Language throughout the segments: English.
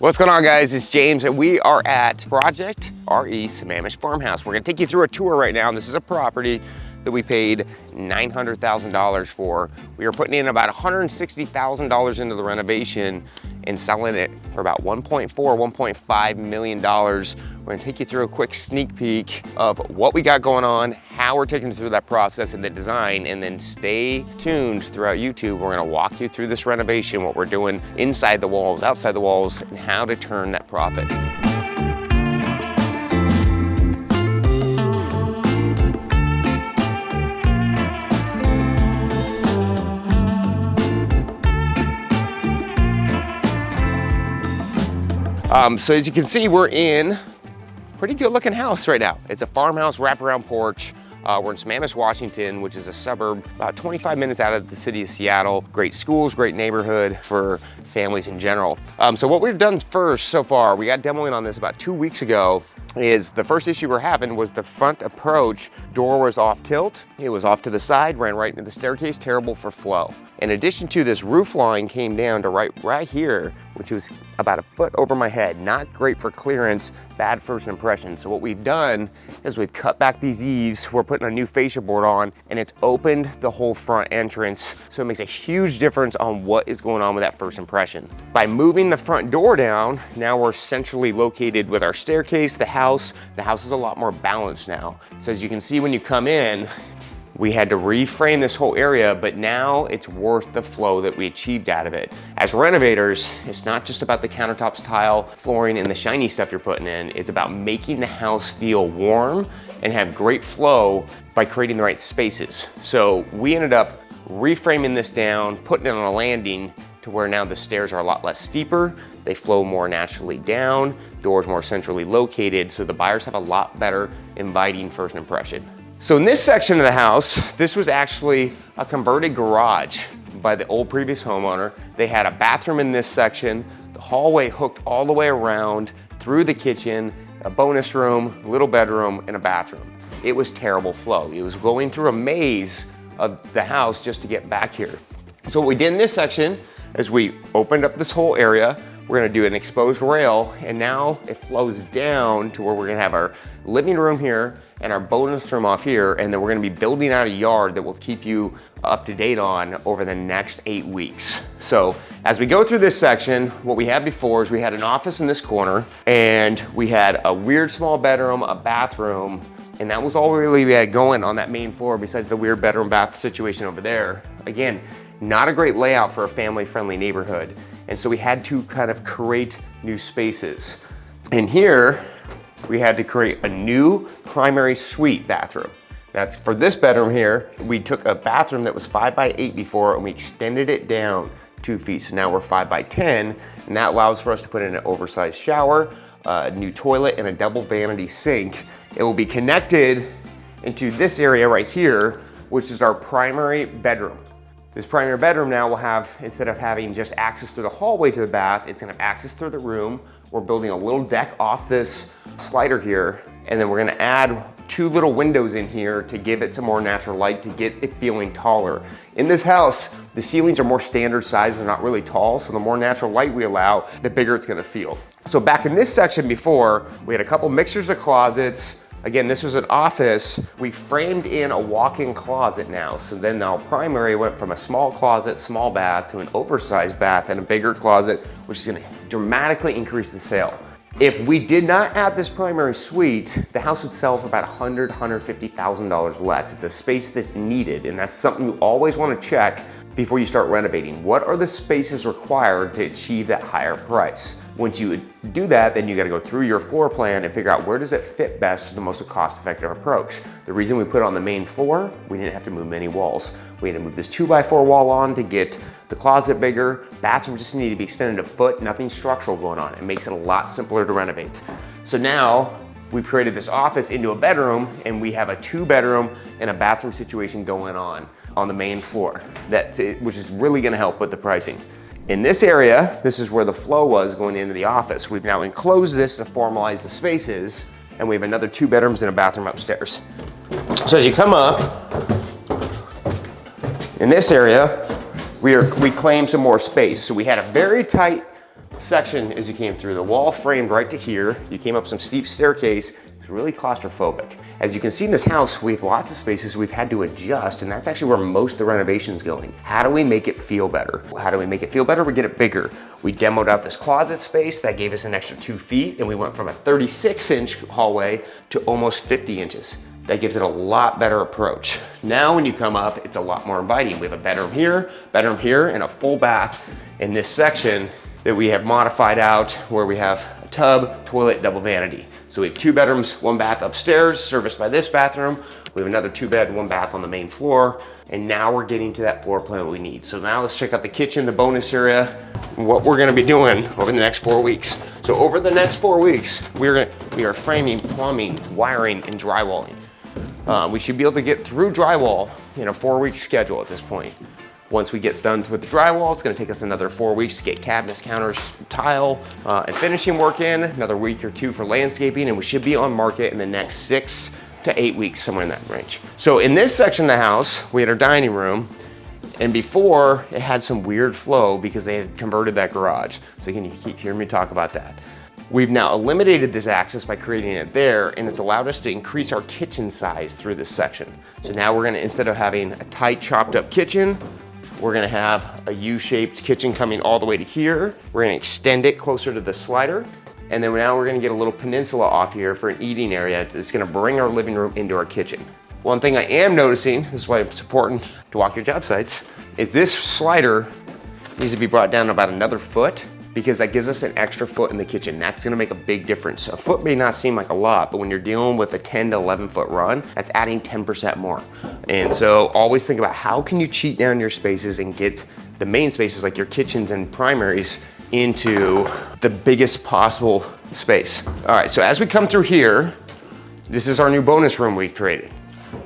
What's going on, guys? It's James and we are at ProjectRE Sammamish Farmhouse. We're gonna take you through a tour right now. This is a property that we paid $900,000 for. We are putting in about $160,000 into the renovation and selling it for about $1.5 million. We're gonna take you through a quick sneak peek of what we got going on, how we're taking you through that process and the design, and then stay tuned throughout YouTube. We're gonna walk you through this renovation, what we're doing inside the walls, outside the walls, and how to turn that profit. So as you can see, we're in a pretty good looking house right now. It's a farmhouse wraparound porch. We're in Sammamish, Washington, which is a suburb about 25 minutes out of the city of Seattle. Great schools, great neighborhood for families in general. So what we've done first so far, we got demoing on this about 2 weeks ago, is the first issue we're having was the front approach door was off tilt. It was off to the side, ran right into the staircase, terrible for flow. In addition to this, roof line came down to right here, which was about a foot over my head. Not great for clearance, bad first impression. So what we've done is we've cut back these eaves, we're putting a new fascia board on, and it's opened the whole front entrance. So it makes a huge difference on what is going on with that first impression. By moving the front door down, now we're centrally located with our staircase, the house is a lot more balanced now. So as you can see when you come in, we had to reframe this whole area, but now it's worth the flow that we achieved out of it. As renovators, it's not just about the countertops, tile, flooring, and the shiny stuff you're putting in. It's about making the house feel warm and have great flow by creating the right spaces. So we ended up reframing this down, putting it on a landing to where now the stairs are a lot less steeper. They flow more naturally down, doors more centrally located, so the buyers have a lot better inviting first impression. So in this section of the house, this was actually a converted garage by the old previous homeowner. They had a bathroom in this section, the hallway hooked all the way around through the kitchen, a bonus room, little bedroom, and a bathroom. It was terrible flow. It was going through a maze of the house just to get back here. So what we did in this section is we opened up this whole area. We're gonna do an exposed rail, and now it flows down to where we're gonna have our living room here and our bonus room off here, and then we're gonna be building out a yard that will keep you up to date on over the next 8 weeks. So as we go through this section, what we had before is we had an office in this corner, and we had a weird small bedroom, a bathroom, and that was all really we had going on that main floor besides the weird bedroom bath situation over there. Again, not a great layout for a family-friendly neighborhood. And so we had to kind of create new spaces. And here, we had to create a new primary suite bathroom. That's for this bedroom here. We took a bathroom that was 5 by 8 before and we extended it down 2 feet. So now we're 5 by 10, and that allows for us to put in an oversized shower, a new toilet, and a double vanity sink. It will be connected into this area right here, which is our primary bedroom. This primary bedroom now will have, instead of having just access through the hallway to the bath, it's gonna have access through the room. We're building a little deck off this slider here, and then we're gonna add 2 little windows in here to give it some more natural light to get it feeling taller. In this house, the ceilings are more standard size, they're not really tall, so the more natural light we allow, the bigger it's gonna feel. So back in this section before, we had a couple mixtures of closets. Again, this was an office. We framed in a walk-in closet now. So then our primary went from a small closet, small bath, to an oversized bath and a bigger closet, which is gonna dramatically increase the sale. If we did not add this primary suite, the house would sell for about $150,000 less. It's a space that's needed, and that's something you always wanna check before you start renovating. What are the spaces required to achieve that higher price? Once you do that, then you gotta go through your floor plan and figure out where does it fit best to the most cost-effective approach. The reason we put it on the main floor, we didn't have to move many walls. We had to move this 2x4 wall on to get the closet bigger. Bathroom just needed to be extended a foot, nothing structural going on. It makes it a lot simpler to renovate. So now we've created this office into a bedroom, and we have a 2-bedroom and a bathroom situation going on the main floor, which is really gonna help with the pricing. In this area, this is where the flow was going into the office. We've now enclosed this to formalize the spaces, and we have another 2 bedrooms and a bathroom upstairs. So as you come up, in this area, we claimed some more space. So we had a very tight section as you came through. The wall framed right to here. You came up some steep staircase. It's really claustrophobic. As you can see in this house, we have lots of spaces we've had to adjust, and that's actually where most of the renovation's going. How do we make it feel better? How do we make it feel better? We get it bigger. We demoed out this closet space that gave us an extra 2 feet, and we went from a 36-inch hallway to almost 50 inches. That gives it a lot better approach. Now when you come up, it's a lot more inviting. We have a bedroom here, and a full bath in this section that we have modified out where we have a tub, toilet, double vanity. So we have 2 bedrooms, 1 bath upstairs, serviced by this bathroom. We have another 2-bed, 1 bath on the main floor. And now we're getting to that floor plan we need. So now let's check out the kitchen, the bonus area, and what we're gonna be doing over the next 4 weeks. So over the next 4 weeks, we are framing, plumbing, wiring, and drywalling. We should be able to get through drywall in a 4-week schedule at this point. Once we get done with the drywall, it's gonna take us another 4 weeks to get cabinets, counters, tile, and finishing work in, another week or 2 for landscaping, and we should be on market in the next 6 to 8 weeks, somewhere in that range. So in this section of the house, we had our dining room, and before it had some weird flow because they had converted that garage. So you keep hearing me talk about that. We've now eliminated this access by creating it there, and it's allowed us to increase our kitchen size through this section. So now we're gonna, instead of having a tight chopped up kitchen, we're gonna have a U-shaped kitchen coming all the way to here. We're gonna extend it closer to the slider. And then now we're gonna get a little peninsula off here for an eating area that's gonna bring our living room into our kitchen. One thing I am noticing, this is why it's important to walk your job sites, is this slider needs to be brought down about another foot because that gives us an extra foot in the kitchen. That's gonna make a big difference. A foot may not seem like a lot, but when you're dealing with a 10 to 11 foot run, that's adding 10% more. And so always think about how can you cheat down your spaces and get the main spaces like your kitchens and primaries into the biggest possible space. All right, so as we come through here, this is our new bonus room we've created.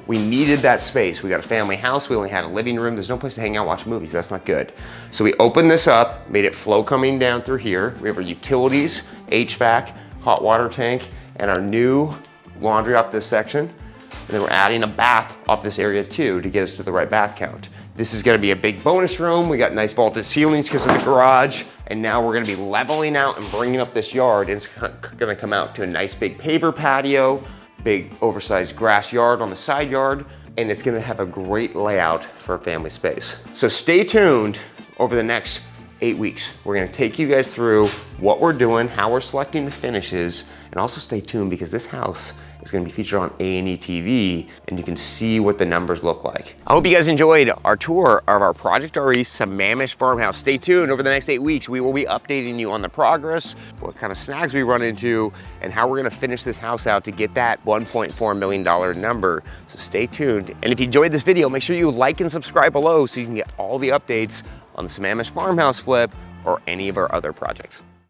We needed that space. We got a family house. We only had a living room. There's no place to hang out, watch movies. That's not good. So we opened this up, made it flow coming down through here. We have our utilities, HVAC, hot water tank, and our new laundry off this section. And then we're adding a bath off this area too to get us to the right bath count. This is gonna be a big bonus room. We got nice vaulted ceilings because of the garage. And now we're gonna be leveling out and bringing up this yard. It's gonna come out to a nice big paver patio, big oversized grass yard on the side yard, and it's gonna have a great layout for a family space. So stay tuned over the next 8 weeks. We're gonna take you guys through what we're doing, how we're selecting the finishes, and also stay tuned because this house is gonna be featured on A&E TV, and you can see what the numbers look like. I hope you guys enjoyed our tour of our ProjectRE Sammamish Farmhouse. Stay tuned over the next 8 weeks. We will be updating you on the progress, what kind of snags we run into, and how we're gonna finish this house out to get that $1.4 million number. So stay tuned. And if you enjoyed this video, make sure you like and subscribe below so you can get all the updates on the Sammamish Farmhouse flip or any of our other projects.